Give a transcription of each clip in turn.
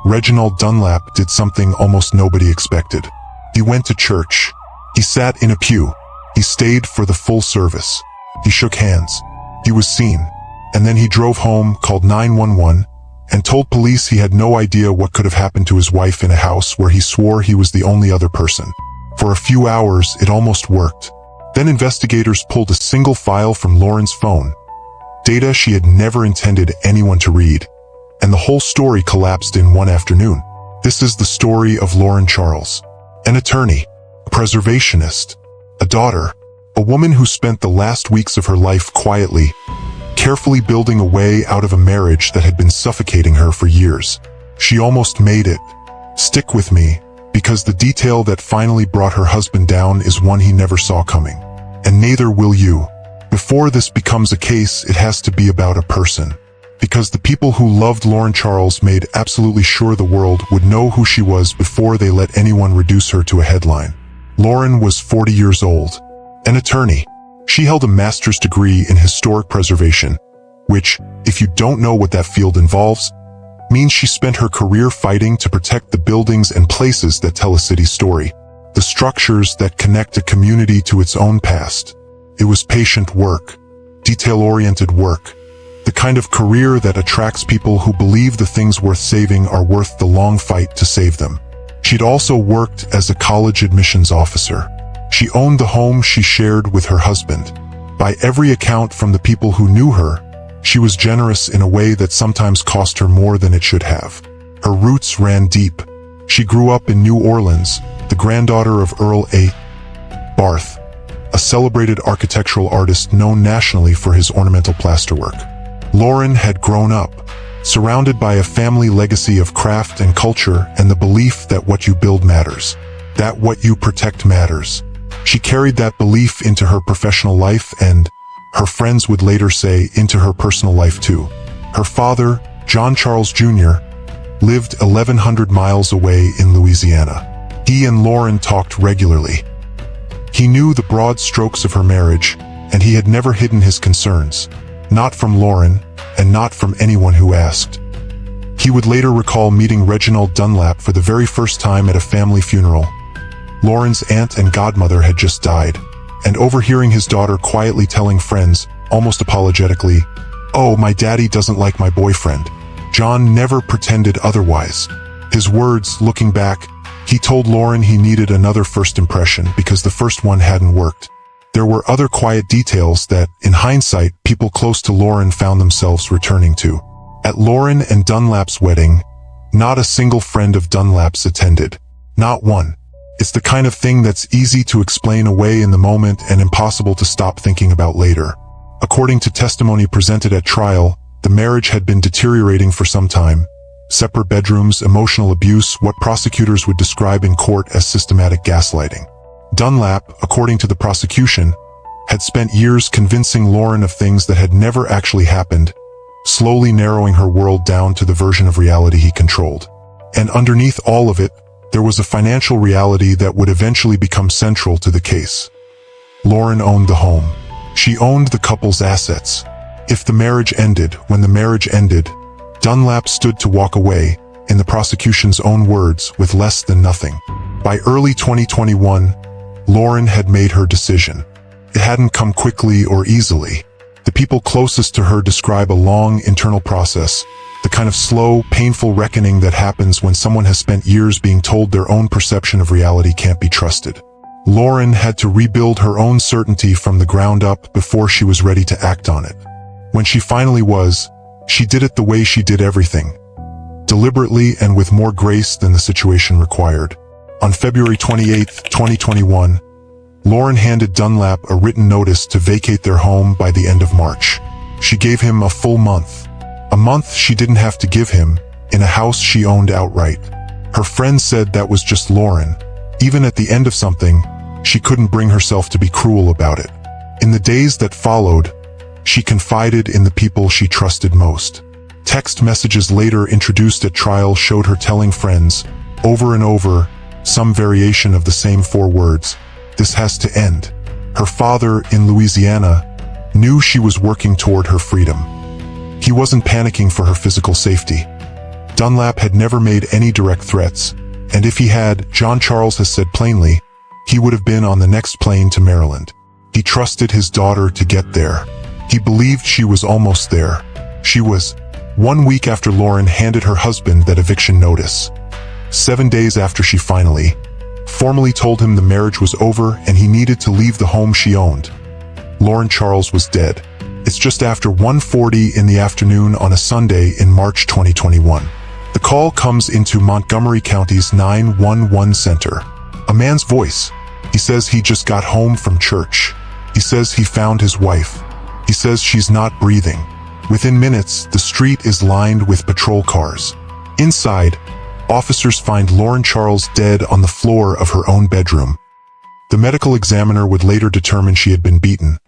Reginald Dunlap did something almost nobody expected. He went to church. He sat in a pew. He stayed for the full service. He shook hands. He was seen. And then he drove home, called 911, and told police he had no idea what could have happened to his wife in a house where he swore he was the only other person. For a few hours, it almost worked. Then investigators pulled a single file from Lauren's phone, data she had never intended anyone to read, and the whole story collapsed in one afternoon. This is the story of Lauren Charles, an attorney, a preservationist, a daughter, a woman who spent the last weeks of her life quietly, carefully building a way out of a marriage that had been suffocating her for years. She almost made it. Stick with me, because the detail that finally brought her husband down is one he never saw coming. And neither will you. Before this becomes a case, it has to be about a person. Because the people who loved Lauren Charles made absolutely sure the world would know who she was before they let anyone reduce her to a headline. Lauren was 40 years old, an attorney. She held a master's degree in historic preservation, which, if you don't know what that field involves, means she spent her career fighting to protect the buildings and places that tell a city's story, the structures that connect a community to its own past. It was patient work, detail-oriented work, the kind of career that attracts people who believe the things worth saving are worth the long fight to save them. She'd also worked as a college admissions officer. She owned the home she shared with her husband. By every account from the people who knew her, she was generous in a way that sometimes cost her more than it should have. Her roots ran deep. She grew up in New Orleans, the granddaughter of Earl A. Barth, a celebrated architectural artist known nationally for his ornamental plasterwork. Lauren had grown up, surrounded by a family legacy of craft and culture and the belief that what you build matters, that what you protect matters. She carried that belief into her professional life and, her friends would later say, into her personal life too. Her father, John Charles Jr., lived 1,100 miles away in Louisiana. He and Lauren talked regularly. He knew the broad strokes of her marriage, and he had never hidden his concerns, not from Lauren, and not from anyone who asked. He would later recall meeting Reginald Dunlap for the very first time at a family funeral. Lauren's aunt and godmother had just died, and overhearing his daughter quietly telling friends, almost apologetically, "Oh, my daddy doesn't like my boyfriend." John never pretended otherwise. His words, looking back, he told Lauren he needed another first impression because the first one hadn't worked. There were other quiet details that, in hindsight, people close to Lauren found themselves returning to. At Lauren and Dunlap's wedding, not a single friend of Dunlap's attended. Not one. It's the kind of thing that's easy to explain away in the moment and impossible to stop thinking about later. According to testimony presented at trial, the marriage had been deteriorating for some time. Separate bedrooms, emotional abuse, what prosecutors would describe in court as systematic gaslighting. Dunlap, according to the prosecution, had spent years convincing Lauren of things that had never actually happened, slowly narrowing her world down to the version of reality he controlled. And underneath all of it, there was a financial reality that would eventually become central to the case. Lauren owned the home. She owned the couple's assets. If the marriage ended, when the marriage ended, Dunlap stood to walk away, in the prosecution's own words, with less than nothing. By early 2021, Lauren had made her decision. It hadn't come quickly or easily. The people closest to her describe a long internal process, the kind of slow, painful reckoning that happens when someone has spent years being told their own perception of reality can't be trusted. Lauren had to rebuild her own certainty from the ground up before she was ready to act on it. When she finally was, she did it the way she did everything, deliberately and with more grace than the situation required. On February 28, 2021, Lauren handed Dunlap a written notice to vacate their home by the end of March. She gave him a full month. A month she didn't have to give him, in a house she owned outright. Her friends said that was just Lauren. Even at the end of something, she couldn't bring herself to be cruel about it. In the days that followed, she confided in the people she trusted most. Text messages later introduced at trial showed her telling friends, over and over, some variation of the same 4 words, "This has to end." Her father, in Louisiana, knew she was working toward her freedom. He wasn't panicking for her physical safety. Dunlap had never made any direct threats, and if he had, John Charles has said plainly, he would have been on the next plane to Maryland. He trusted his daughter to get there. He believed she was almost there. She was. 1 week after Lauren handed her husband that eviction notice. 7 days after she finally, formally told him the marriage was over and he needed to leave the home she owned. Lauren Charles was dead. It's just after 1:40 in the afternoon on a Sunday in March 2021. The call comes into Montgomery County's 911 center. A man's voice. He says he just got home from church. He says he found his wife. He says she's not breathing. Within minutes, the street is lined with patrol cars. Inside, officers find Lauren Charles dead on the floor of her own bedroom. The medical examiner would later determine she had been beaten,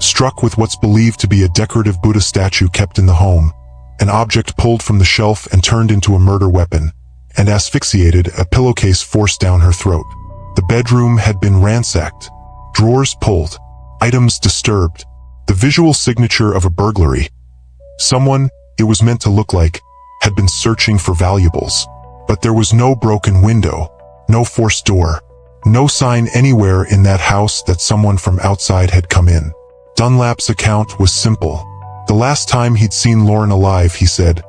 struck with what's believed to be a decorative Buddha statue kept in the home, an object pulled from the shelf and turned into a murder weapon, and asphyxiated, a pillowcase forced down her throat. The bedroom had been ransacked, drawers pulled, items disturbed, the visual signature of a burglary. Someone, it was meant to look like, had been searching for valuables. But there was no broken window, no forced door, no sign anywhere in that house that someone from outside had come in. Dunlap's account was simple. The last time he'd seen Lauren alive, he said,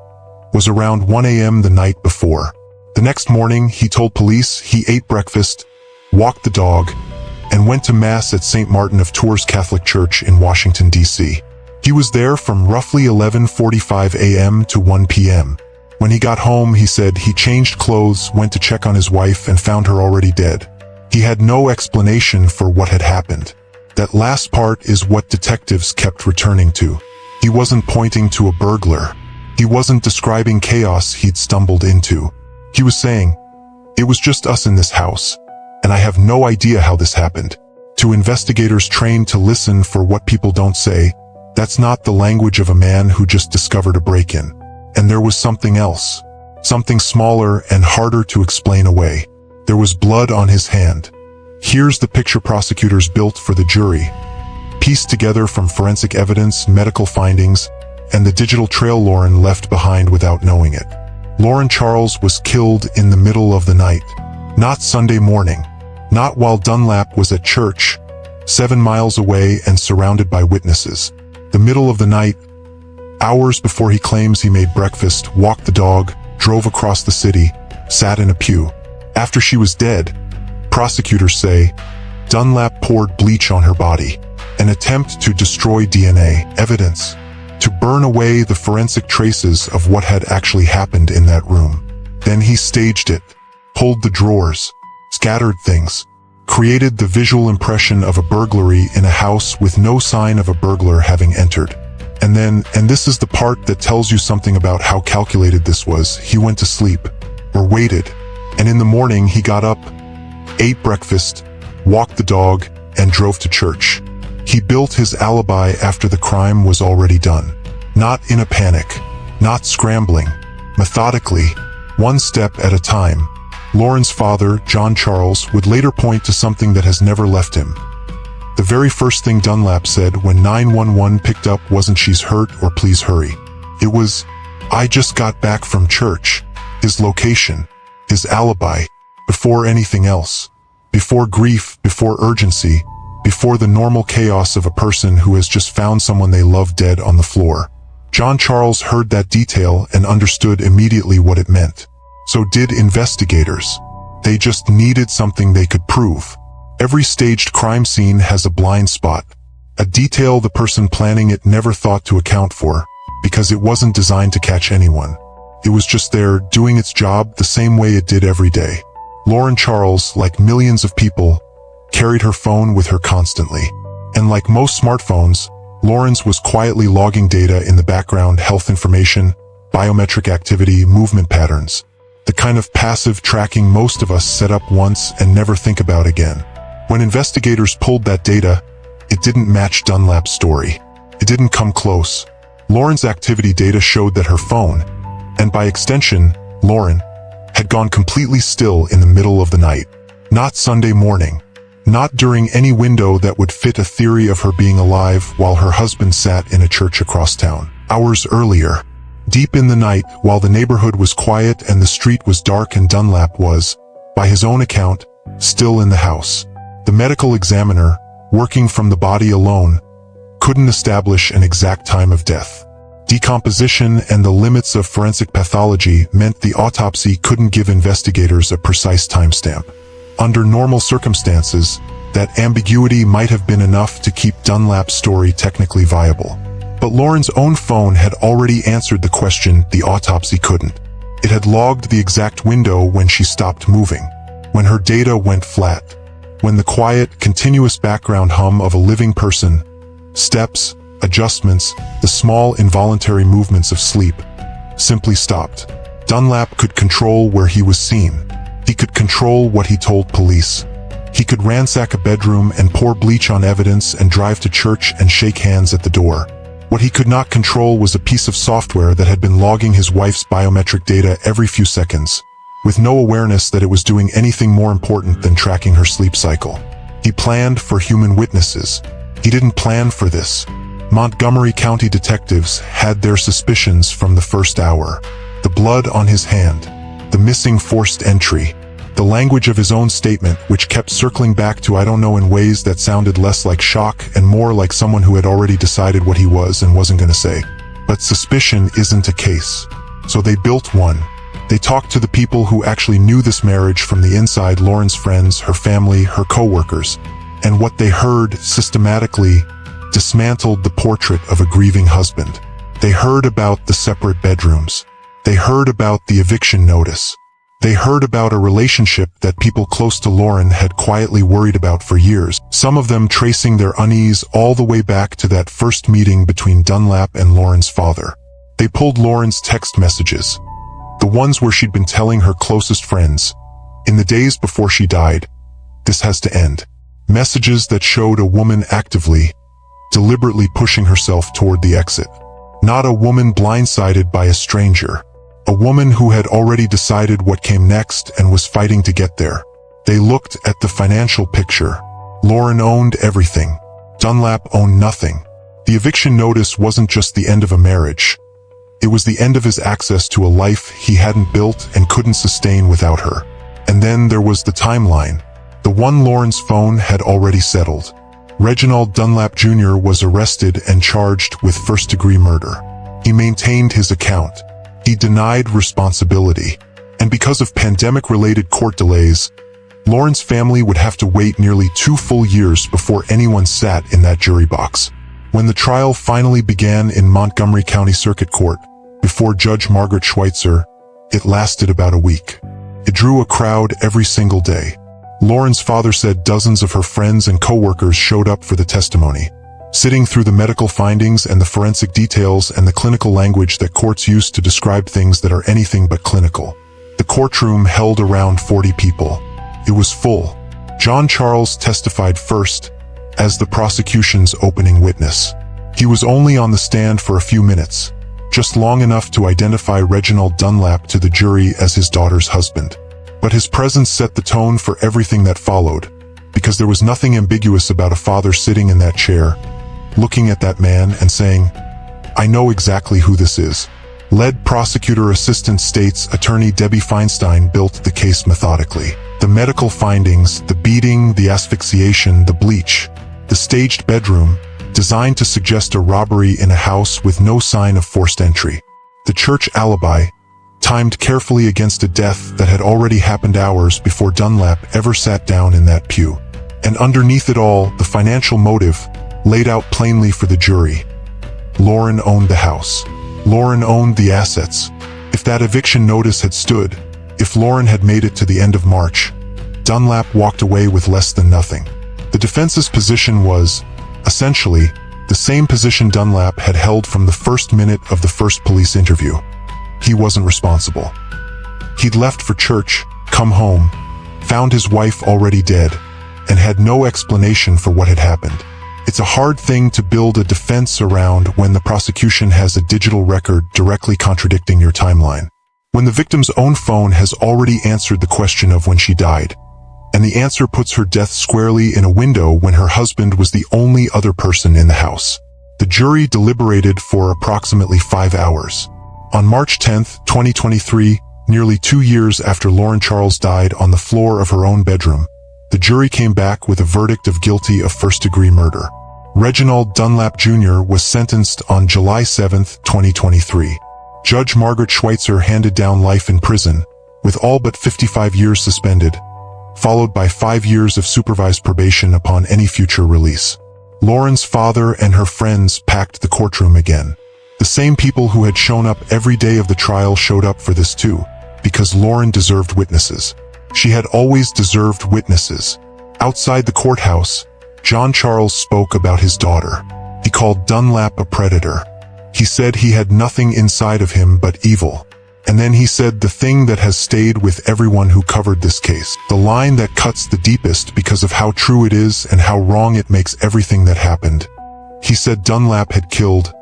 was around 1 a.m. the night before. The next morning, he told police he ate breakfast, walked the dog, and went to Mass at St. Martin of Tours Catholic Church in Washington, D.C. He was there from roughly 11:45 a.m. to 1 p.m. When he got home, he said he changed clothes, went to check on his wife, and found her already dead. He had no explanation for what had happened. That last part is what detectives kept returning to. He wasn't pointing to a burglar. He wasn't describing chaos he'd stumbled into. He was saying, "It was just us in this house, and I have no idea how this happened." To investigators trained to listen for what people don't say, that's not the language of a man who just discovered a break-in. And there was something else. Something smaller and harder to explain away. There was blood on his hand. Here's the picture prosecutors built for the jury, pieced together from forensic evidence, medical findings, and the digital trail Lauren left behind without knowing it. Lauren Charles was killed in the middle of the night. Not Sunday morning. Not while Dunlap was at church, 7 miles away and surrounded by witnesses. The middle of the night, hours before he claims he made breakfast, walked the dog, drove across the city, sat in a pew. After she was dead, prosecutors say, Dunlap poured bleach on her body, an attempt to destroy DNA evidence, to burn away the forensic traces of what had actually happened in that room. Then he staged it, pulled the drawers, scattered things, created the visual impression of a burglary in a house with no sign of a burglar having entered. And then, and this is the part that tells you something about how calculated this was, he went to sleep, or waited, and in the morning he got up, ate breakfast, walked the dog, and drove to church. He built his alibi after the crime was already done. Not in a panic, not scrambling, methodically, one step at a time. Lauren's father, John Charles, would later point to something that has never left him. The very first thing Dunlap said when 911 picked up wasn't "she's hurt" or "please hurry." It was, "I just got back from church." His location, his alibi, before anything else. Before grief, before urgency, before the normal chaos of a person who has just found someone they love dead on the floor. John Charles heard that detail and understood immediately what it meant. So did investigators. They just needed something they could prove. Every staged crime scene has a blind spot, a detail the person planning it never thought to account for, because it wasn't designed to catch anyone. It was just there, doing its job the same way it did every day. Lauren Charles, like millions of people, carried her phone with her constantly. And like most smartphones, Lauren's was quietly logging data in the background: health information, biometric activity, movement patterns. The kind of passive tracking most of us set up once and never think about again. When investigators pulled that data, it didn't match Dunlap's story. It didn't come close. Lauren's activity data showed that her phone, and by extension, Lauren, had gone completely still in the middle of the night. Not Sunday morning. Not during any window that would fit a theory of her being alive while her husband sat in a church across town. Hours earlier. Deep in the night, while the neighborhood was quiet and the street was dark and Dunlap was, by his own account, still in the house. The medical examiner, working from the body alone, couldn't establish an exact time of death. Decomposition and the limits of forensic pathology meant the autopsy couldn't give investigators a precise timestamp. Under normal circumstances, that ambiguity might have been enough to keep Dunlap's story technically viable. But Lauren's own phone had already answered the question the autopsy couldn't. It had logged the exact window when she stopped moving, when her data went flat, when the quiet, continuous background hum of a living person, steps, adjustments, the small involuntary movements of sleep, simply stopped. Dunlap could control where he was seen. He could control what he told police. He could ransack a bedroom and pour bleach on evidence and drive to church and shake hands at the door. What he could not control was a piece of software that had been logging his wife's biometric data every few seconds, with no awareness that it was doing anything more important than tracking her sleep cycle. He planned for human witnesses. He didn't plan for this. Montgomery County detectives had their suspicions from the first hour. The blood on his hand, the missing forced entry, the language of his own statement, which kept circling back to I don't know in ways that sounded less like shock and more like someone who had already decided what he was and wasn't going to say. But suspicion isn't a case. So they built one. They talked to the people who actually knew this marriage from the inside: Lauren's friends, her family, her co-workers. And what they heard systematically dismantled the portrait of a grieving husband. They heard about the separate bedrooms. They heard about the eviction notice. They heard about a relationship that people close to Lauren had quietly worried about for years, some of them tracing their unease all the way back to that first meeting between Dunlap and Lauren's father. They pulled Lauren's text messages, the ones where she'd been telling her closest friends, in the days before she died, "This has to end." Messages that showed a woman actively, deliberately pushing herself toward the exit. Not a woman blindsided by a stranger. A woman who had already decided what came next and was fighting to get there. They looked at the financial picture. Lauren owned everything. Dunlap owned nothing. The eviction notice wasn't just the end of a marriage. It was the end of his access to a life he hadn't built and couldn't sustain without her. And then there was the timeline. The one Lauren's phone had already settled. Reginald Dunlap Jr. was arrested and charged with first-degree murder. He maintained his account. He denied responsibility. And because of pandemic-related court delays, Lauren's family would have to wait nearly 2 full years before anyone sat in that jury box. When the trial finally began in Montgomery County Circuit Court, before Judge Margaret Schweitzer, it lasted about a week. It drew a crowd every single day. Lauren's father said dozens of her friends and co-workers showed up for the testimony, sitting through the medical findings and the forensic details and the clinical language that courts use to describe things that are anything but clinical. The courtroom held around 40 people. It was full. John Charles testified first, as the prosecution's opening witness. He was only on the stand for a few minutes, just long enough to identify Reginald Dunlap to the jury as his daughter's husband. But his presence set the tone for everything that followed, because there was nothing ambiguous about a father sitting in that chair, looking at that man and saying, "I know exactly who this is." Lead prosecutor assistant state's attorney Debbie Feinstein built the case methodically. The medical findings, the beating, the asphyxiation, the bleach, the staged bedroom, designed to suggest a robbery in a house with no sign of forced entry. The church alibi, timed carefully against a death that had already happened hours before Dunlap ever sat down in that pew. And underneath it all, the financial motive, laid out plainly for the jury. Lauren owned the house. Lauren owned the assets. If that eviction notice had stood, if Lauren had made it to the end of March, Dunlap walked away with less than nothing. The defense's position was, essentially, the same position Dunlap had held from the first minute of the first police interview. He wasn't responsible. He'd left for church, come home, found his wife already dead, and had no explanation for what had happened. It's a hard thing to build a defense around when the prosecution has a digital record directly contradicting your timeline. When the victim's own phone has already answered the question of when she died, and the answer puts her death squarely in a window when her husband was the only other person in the house. The jury deliberated for approximately 5 hours. On March 10, 2023, nearly 2 years after Lauren Charles died on the floor of her own bedroom, the jury came back with a verdict of guilty of first-degree murder. Reginald Dunlap Jr. was sentenced on July 7, 2023. Judge Margaret Schweitzer handed down life in prison, with all but 55 years suspended, followed by 5 years of supervised probation upon any future release. Lauren's father and her friends packed the courtroom again. The same people who had shown up every day of the trial showed up for this too, because Lauren deserved witnesses. She had always deserved witnesses. Outside the courthouse, John Charles spoke about his daughter. He called Dunlap a predator. He said he had nothing inside of him but evil. And then he said the thing that has stayed with everyone who covered this case, the line that cuts the deepest because of how true it is and how wrong it makes everything that happened. He said Dunlap had killed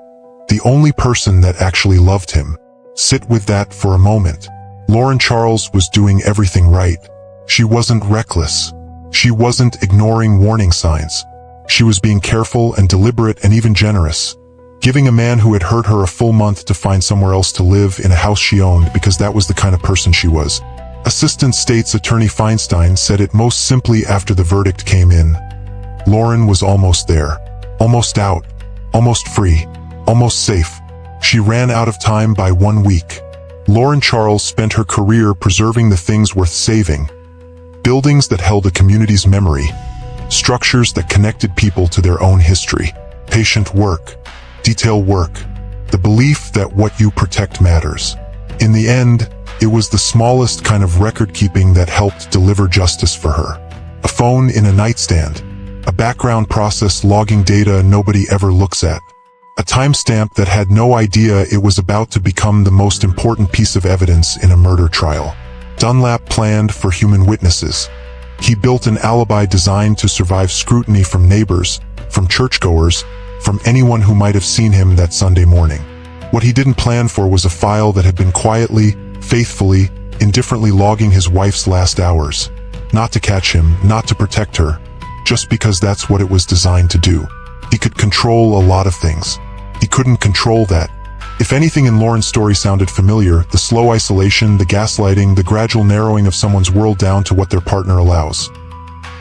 the only person that actually loved him. Sit with that for a moment. Lauren Charles was doing everything right. She wasn't reckless. She wasn't ignoring warning signs. She was being careful and deliberate and even generous, giving a man who had hurt her a full month to find somewhere else to live in a house she owned because that was the kind of person she was. Assistant State's Attorney Feinstein said it most simply after the verdict came in. Lauren was almost there. Almost out. Almost free. Almost safe. She ran out of time by 1 week. Lauren Charles spent her career preserving the things worth saving. Buildings that held a community's memory. Structures that connected people to their own history. Patient work. Detail work. The belief that what you protect matters. In the end, it was the smallest kind of record-keeping that helped deliver justice for her. A phone in a nightstand. A background process logging data nobody ever looks at. A timestamp that had no idea it was about to become the most important piece of evidence in a murder trial. Dunlap planned for human witnesses. He built an alibi designed to survive scrutiny from neighbors, from churchgoers, from anyone who might have seen him that Sunday morning. What he didn't plan for was a file that had been quietly, faithfully, indifferently logging his wife's last hours. Not to catch him, not to protect her, just because that's what it was designed to do. He could control a lot of things. He couldn't control that. If anything in Lauren's story sounded familiar, the slow isolation, the gaslighting, the gradual narrowing of someone's world down to what their partner allows.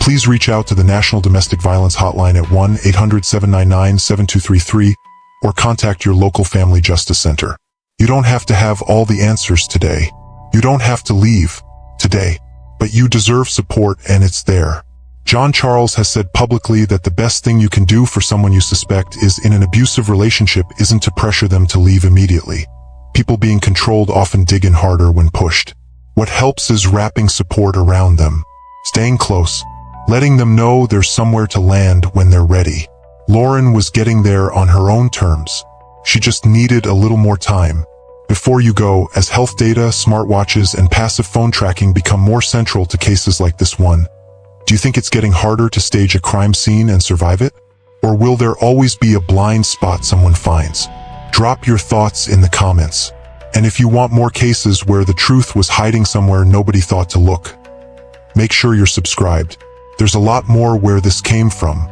Please reach out to the National Domestic Violence Hotline at 1-800-799-7233 or contact your local Family Justice Center. You don't have to have all the answers today. You don't have to leave today, but you deserve support and it's there. John Charles has said publicly that the best thing you can do for someone you suspect is in an abusive relationship isn't to pressure them to leave immediately. People being controlled often dig in harder when pushed. What helps is wrapping support around them, staying close, letting them know there's somewhere to land when they're ready. Lauren was getting there on her own terms. She just needed a little more time. Before you go, as health data, smartwatches, and passive phone tracking become more central to cases like this one, do you think it's getting harder to stage a crime scene and survive it? Or will there always be a blind spot someone finds? Drop your thoughts in the comments. And if you want more cases where the truth was hiding somewhere nobody thought to look, make sure you're subscribed. There's a lot more where this came from.